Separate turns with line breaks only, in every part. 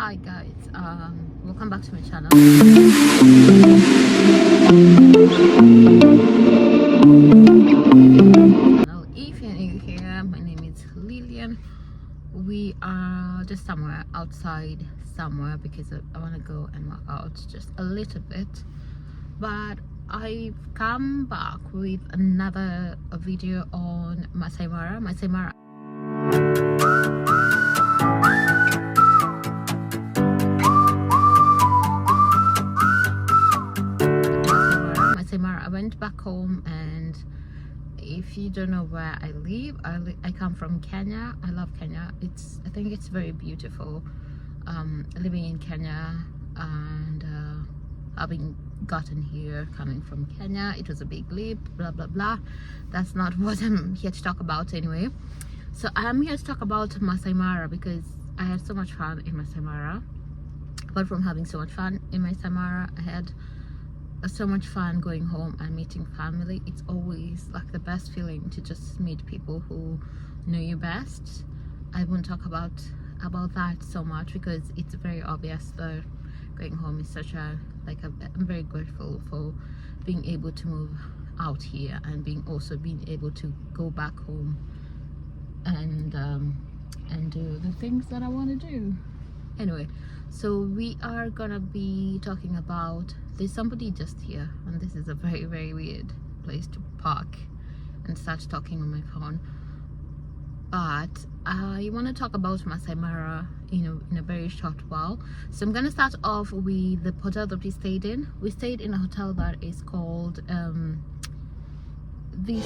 Hi guys, welcome back to my channel. If you're new here, my name is Lillian. We are just somewhere outside somewhere because I want to go and work out just a little bit, but I've come back with another video on Maasai Mara. Maasai Mara. I went back home, and if you don't know where I live, I come from Kenya. I love Kenya. I think it's very beautiful. Living in Kenya and having gotten here, coming from Kenya, it was a big leap, blah blah blah. That's not what I'm here to talk about anyway. So I'm here to talk about Maasai Mara because I had so much fun in Maasai Mara. Apart from having so much fun in Maasai Mara, I had so much fun going home and meeting family. It's always like the best feeling to just meet people who know you best. I won't talk about that so much because it's very obvious that going home is such a I'm very grateful for being able to move out here and being able to go back home and do the things that I want to do. Anyway, so we are gonna be talking about, there's somebody just here, and this is a very weird place to park and start talking on my phone, but I want to talk about Maasai Mara in a very short while. So I'm gonna start off with the hotel that we stayed in. We stayed in a hotel that is called this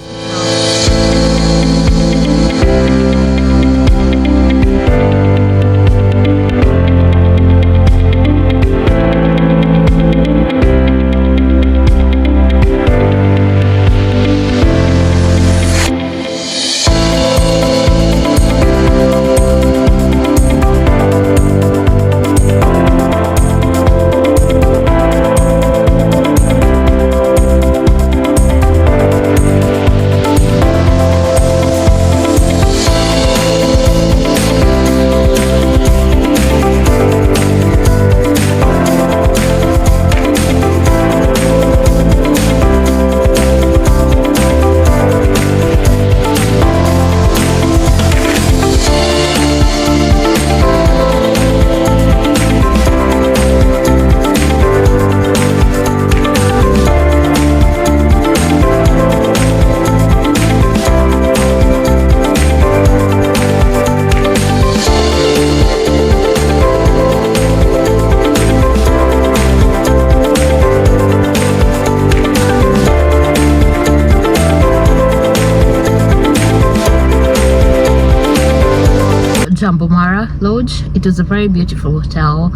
Jambo Mara Lodge. It was a very beautiful hotel.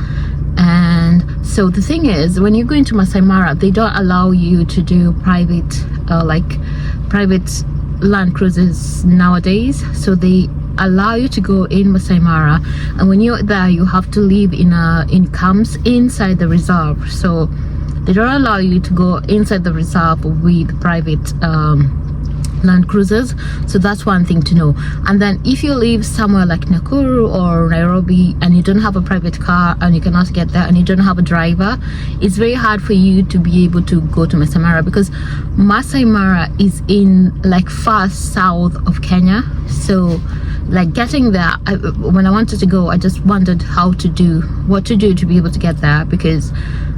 And so the thing is, when you go into Maasai Mara, they don't allow you to do private land cruises nowadays. So they allow you to go in Maasai Mara, and when you're there you have to live in camps inside the reserve. So they don't allow you to go inside the reserve with private land cruisers. So that's one thing to know. And then if you live somewhere like Nakuru or Nairobi and you don't have a private car and you cannot get there and you don't have a driver, it's very hard for you to be able to go to Maasai Mara, because Maasai Mara is in far south of Kenya. So getting there, when I wanted to go, I just wondered what to do to be able to get there, because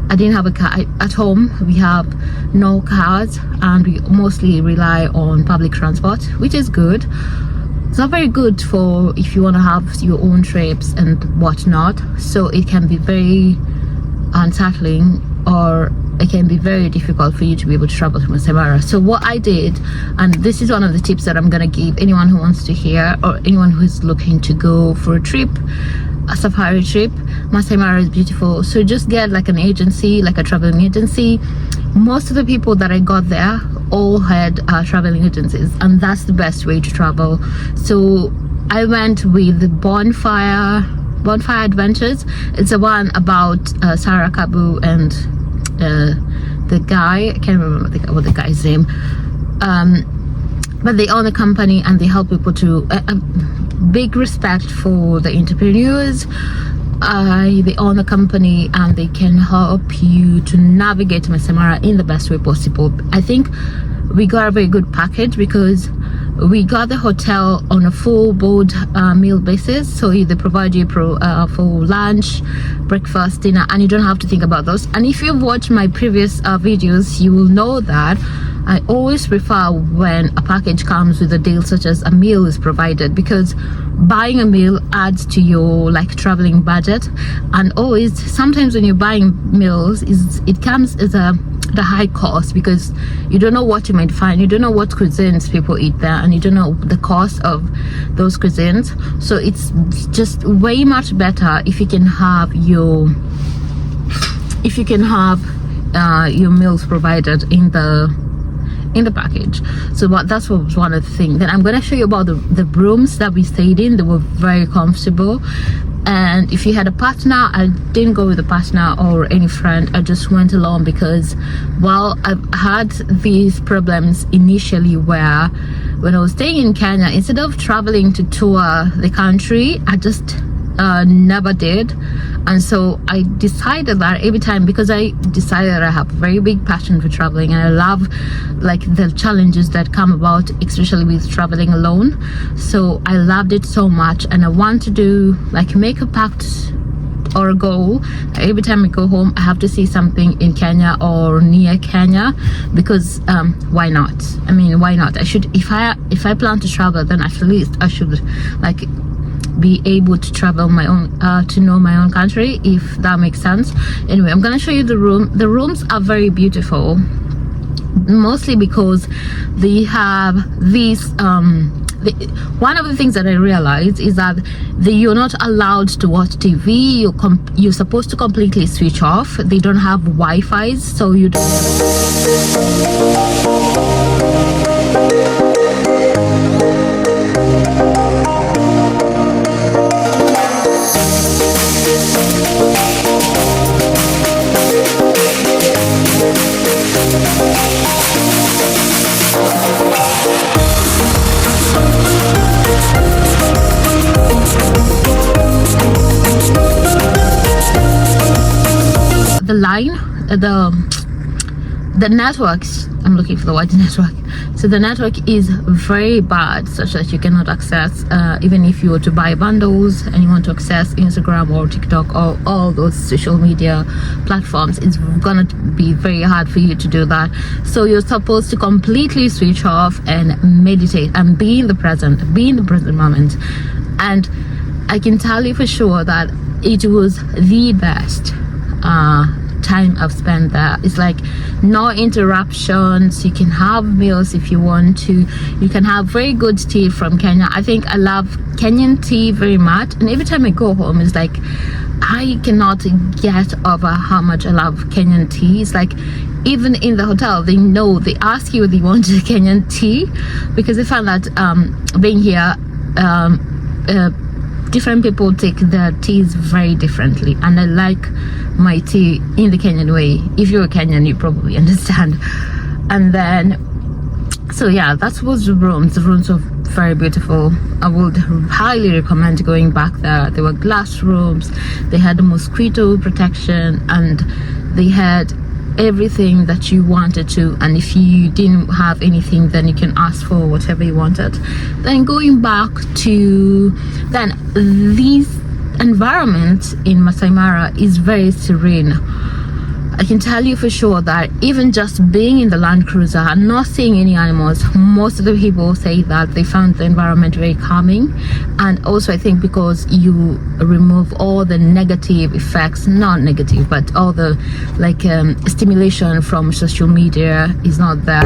I didn't have a car. At home we have no cars and we mostly rely on public transport, which is good. It's not very good for if you want to have your own trips and whatnot. So it can be very unsettling, or it can be very difficult for you to be able to travel to Maasai Mara. So what I did, and this is one of the tips that I'm gonna give anyone who wants to hear, or anyone who is looking to go for a trip, a safari trip. Maasai Mara is beautiful, so just get an agency, a traveling agency. Most of the people that I got there all had traveling agencies, and that's the best way to travel. So I went with Bonfire Adventures. It's the one about Sarah Kabu and the guy, I can't remember what the guy's name, but they own a company and they help people to big respect for the entrepreneurs. they own a company and they can help you to navigate Maasai Mara in the best way possible. I think we got a very good package because we got the hotel on a full board meal basis, so they provide you for lunch, breakfast, dinner, and you don't have to think about those. And if you've watched my previous videos, you will know that I always prefer when a package comes with a deal such as a meal is provided, because buying a meal adds to your like traveling budget. And always, sometimes when you're buying meals, it comes as the high cost, because you don't know what you might find, you don't know what cuisines people eat there, and you don't know the cost of those cuisines. So it's just way much better if you can have your meals provided in the package. So that's what was one of the things. Then I'm going to show you about the rooms that we stayed in. They were very comfortable. And if you had a partner, I didn't go with a partner or any friend, I just went alone, because well, I've had these problems initially where when I was staying in Kenya, instead of traveling to tour the country, I just never did. And so I decided that every time, because I decided that I have a very big passion for traveling and I love like the challenges that come about, especially with traveling alone. So I loved it so much, and I want to do like make a pact or a goal. Every time I go home, I have to see something in Kenya or near Kenya, because why not? I mean, why not? I should, if I plan to travel, then at least I should like be able to travel my own to know my own country, if that makes sense. Anyway, I'm gonna show you the room. The rooms are very beautiful, mostly because they have these one of the things that I realized is that you're not allowed to watch TV. You're supposed to completely switch off. They don't have Wi-Fi, so you don't the line, the networks, I'm looking for the word network. So the network is very bad, such that you cannot access even if you were to buy bundles and you want to access Instagram or TikTok or all those social media platforms, it's gonna be very hard for you to do that. So you're supposed to completely switch off and meditate and be in the present moment. And I can tell you for sure that it was the best time I've spent there. It's like no interruptions. You can have meals if you want to. You can have very good tea from Kenya. I think I love Kenyan tea very much, and every time I go home, it's like I cannot get over how much I love Kenyan tea. It's like even in the hotel, they ask you whether you want Kenyan tea, because they found that being here, different people take their teas very differently, and I like my tea in the Kenyan way. If you're a Kenyan, you probably understand. And then, so yeah, that was the rooms. The rooms were very beautiful. I would highly recommend going back there. There were glass rooms, they had mosquito protection, and they had everything that you wanted to. And if you didn't have anything, then you can ask for whatever you wanted. Then going back to these environment in Maasai Mara is very serene. I can tell you for sure that even just being in the Land Cruiser and not seeing any animals, most of the people say that they found the environment very calming. And also I think because you remove all the negative effects, not negative, but all the like stimulation from social media is not there.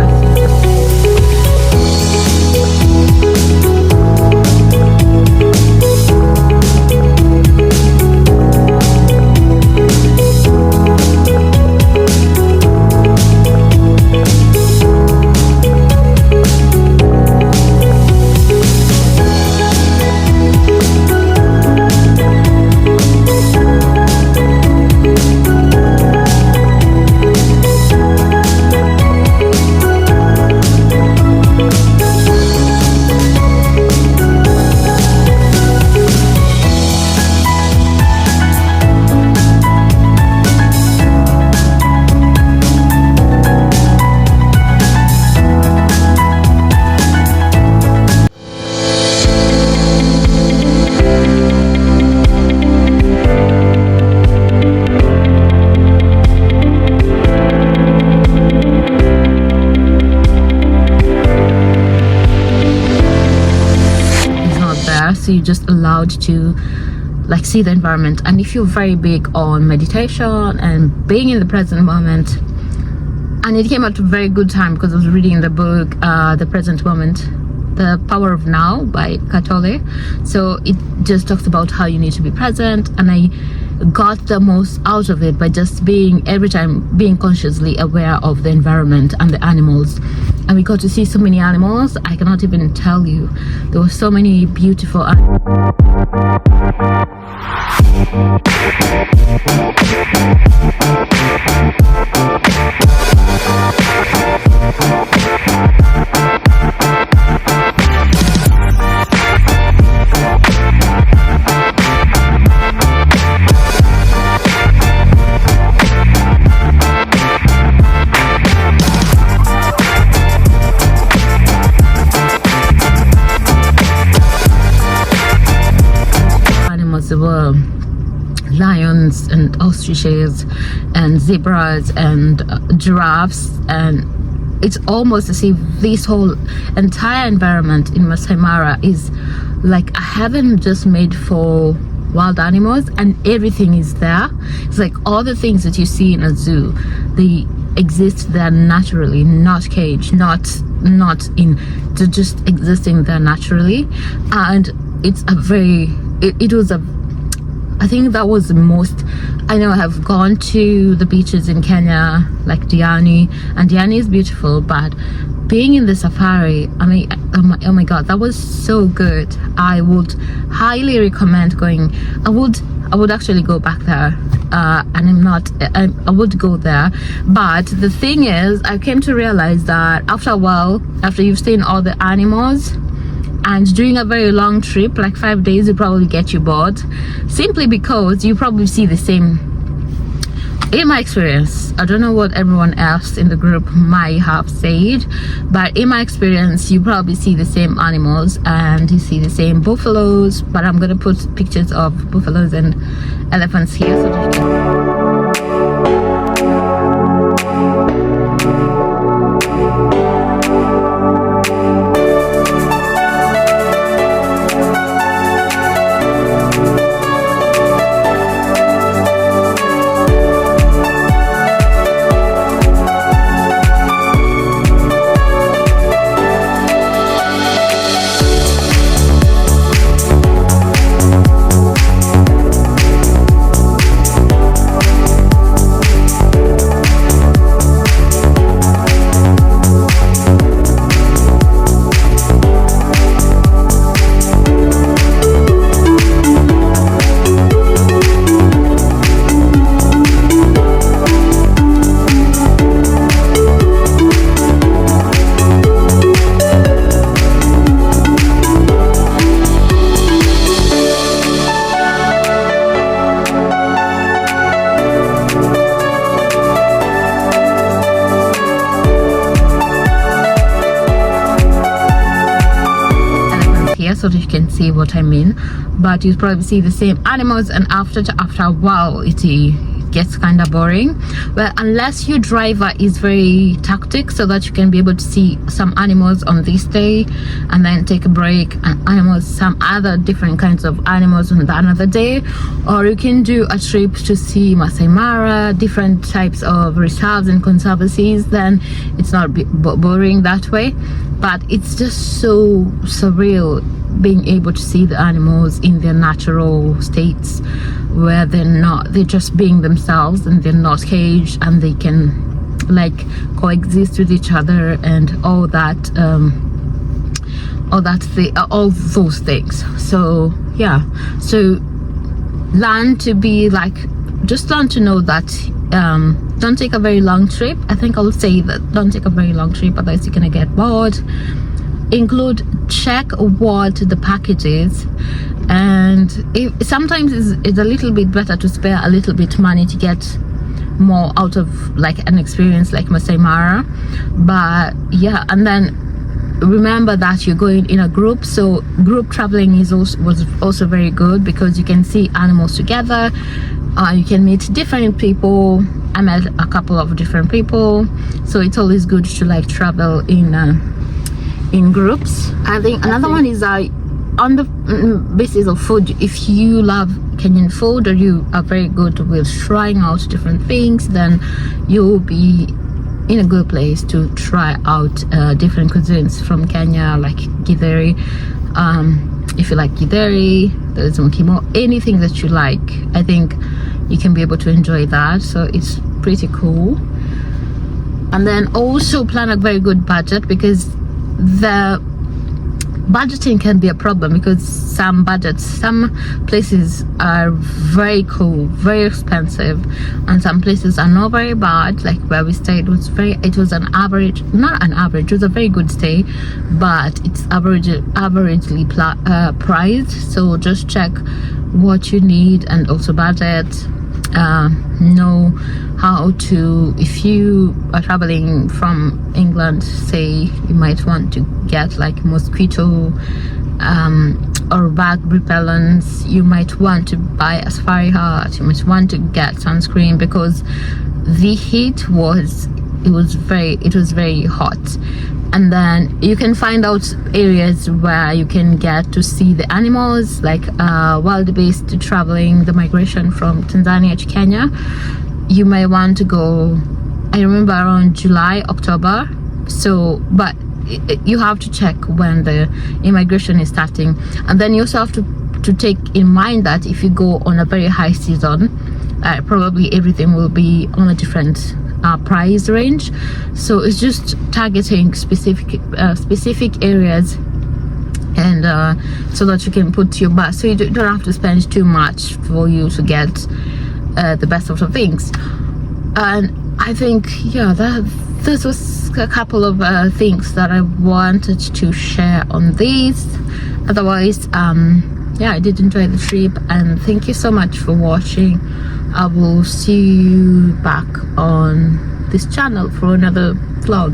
so you're just allowed to like see the environment. And if you're very big on meditation and being in the present moment, and it came at a very good time because I was reading the book The Present Moment, The Power of Now by Katole. So it just talks about how you need to be present, and I got the most out of it by just being every time being consciously aware of the environment and the animals. And we got to see so many animals, I cannot even tell you. There were so many beautiful animals. There were lions and ostriches and zebras and giraffes, and it's almost as if this whole entire environment in Maasai Mara is like a heaven just made for wild animals, and everything is there. It's like all the things that you see in a zoo, they exist there naturally, not caged, not in, they're just existing there naturally. And it's a very, it was a, I think that was the most, I know I have gone to the beaches in Kenya, like Diani, and Diani is beautiful, but being in the safari, I mean, oh my god, that was so good. I would highly recommend going. I would actually go back there, and I would go there. But the thing is, I came to realize that after a while, after you've seen all the animals, and doing a very long trip, like 5 days, will probably get you bored, simply because you probably see the same. In my experience, I don't know what everyone else in the group might have said, but in my experience, you probably see the same animals and you see the same buffaloes. But I'm gonna put pictures of buffaloes and elephants here so that you can. So that you can see what I mean, but you probably see the same animals, and after a while it gets kind of boring. Well, unless your driver is very tactic so that you can be able to see some animals on this day and then take a break, and animals, some other different kinds of animals on another day. Or you can do a trip to see Maasai Mara, different types of reserves and conservancies, then it's not boring that way. But it's just so surreal being able to see the animals in their natural states, where they're just being themselves and they're not caged, and they can like coexist with each other and all those things. So yeah, so learn to be like, just learn to know that don't take a very long trip. I think I'll say that don't take a very long trip, otherwise you're gonna get bored. Check what the package is, and sometimes it's a little bit better to spare a little bit money to get more out of like an experience like Maasai Mara. But yeah, and then remember that you're going in a group, so group traveling was also very good because you can see animals together. You can meet different people. I met a couple of different people, so it's always good to like travel in groups. I think another one is on the basis of food, if you love Kenyan food or you are very good with trying out different things, then you'll be in a good place to try out different cuisines from Kenya, like githeri. If you like githeri, there's mokimo, anything that you like, I think you can be able to enjoy that. So it's pretty cool. And then also plan a very good budget, because the budgeting can be a problem, because some places are very cool, very expensive, and some places are not very bad. Like where we stayed was it was an average, not an average, it was a very good stay, but it's averagely priced. So just check what you need and also budget. Know how to, if you are traveling from England, say you might want to get like mosquito or bug repellents, you might want to buy a safari hat, you might want to get sunscreen, because the heat was very hot. And then you can find out areas where you can get to see the animals, like wild-based traveling, the migration from Tanzania to Kenya. You may want to go, I remember, around July, October. So, but you have to check when the immigration is starting. And then you also have to take in mind that if you go on a very high season, probably everything will be on a different price range. So it's just targeting specific areas, and so that you can put your budget, so you don't have to spend too much for you to get the best of the things. And I think, yeah, this was a couple of things that I wanted to share on this. Otherwise, yeah, I did enjoy the trip, and thank you so much for watching. I will see you back on this channel for another vlog.